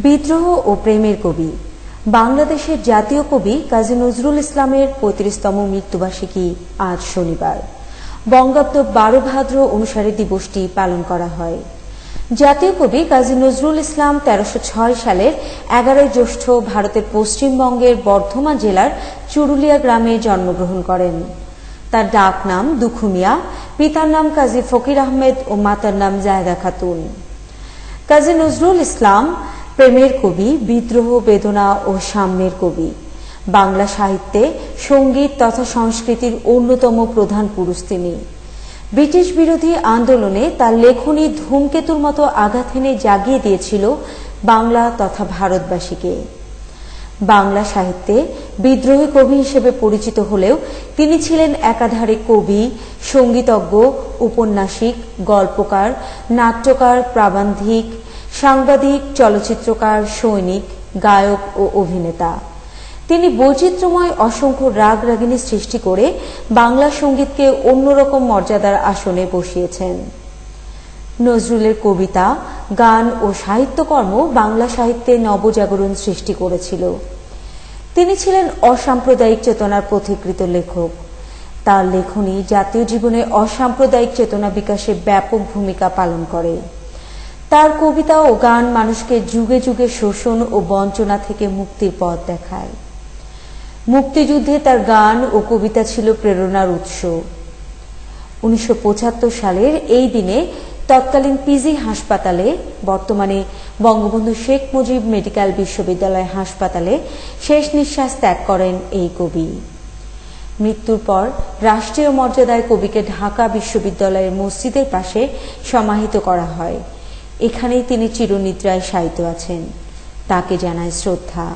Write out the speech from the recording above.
বিদ্রোহ ও প্রেমের কবি বাংলাদেশের জাতীয় কবি কাজী নজরুল ইসলামের ৩৫তম মৃত্যুবার্ষিকী আজ শনিবার বঙ্গাব্দ ১২ ভাদ্র অনুসারে দিবসটি পালন করা হয়। জাতীয় কবি কাজী নজরুল ইসলাম ১৩০৬ সালের ১১ জ্যৈষ্ঠ ভারতের পশ্চিমবঙ্গের বর্ধমান জেলার চুরুলিয়া গ্রামে জন্মগ্রহণ করেন। তার ডাক নাম দুখু মিয়া, পিতার নাম কাজী ফকির আহমেদ ও মাতার নাম জাহেদা খাতুন। কাজী নজরুল ইসলাম প্রেমের কবি, বিদ্রোহ, বেদনা ও সাম্যের কবি। বাংলা সাহিত্যে সঙ্গীত তথা সংস্কৃতির অন্যতম প্রধান পুরুষ তিনি। ব্রিটিশ বিরোধী আন্দোলনে তার লেখনী ধূমকেতুর মতো আঘাত এনে জাগিয়ে দিয়েছিল বাংলা তথা ভারতবাসীকে। বাংলা সাহিত্যে বিদ্রোহী কবি হিসেবে পরিচিত হলেও তিনি ছিলেন একাধারে কবি, সঙ্গীতজ্ঞ, উপন্যাসিক, গল্পকার, নাট্যকার, প্রাবন্ধিক, সাংবাদিক, চলচ্চিত্রকার, সৈনিক, গায়ক ও অভিনেতা। তিনি বৈচিত্র্যময় অসংখ্য রাগ রাগিনী সৃষ্টি করে বাংলা সঙ্গীতকে অন্যরকম মর্যাদার আসনে বসিয়েছেন। নজরুলের কবিতা, গান ও সাহিত্যকর্ম বাংলা সাহিত্যে নবজাগরণ সৃষ্টি করেছিল। তিনি ছিলেন অসাম্প্রদায়িক চেতনার পথিকৃত লেখক। তার লেখনী জাতীয় জীবনে অসাম্প্রদায়িক চেতনা বিকাশে ব্যাপক ভূমিকা পালন করে। তার কবিতা ও গান মানুষকে যুগে যুগে শোষণ ও বঞ্চনা থেকে মুক্তির পথ দেখায়। মুক্তিযুদ্ধে তার গান ও কবিতা ছিল প্রেরণার উৎস। ১৯৭৫ সালের এই দিনে তৎকালীন পিজি হাসপাতালে, বর্তমানে বঙ্গবন্ধু শেখ মুজিব মেডিকেল বিশ্ববিদ্যালয় হাসপাতালে শেষ নিঃশ্বাস ত্যাগ করেন এই কবি। মৃত্যুর পর রাষ্ট্রীয় মর্যাদায় কবিকে ঢাকা বিশ্ববিদ্যালয়ের মসজিদের পাশে সমাহিত করা হয়। এখানেই তিনি চিরনিদ্রায় শায়িত আছেন। তাকে জানায় শ্রদ্ধা।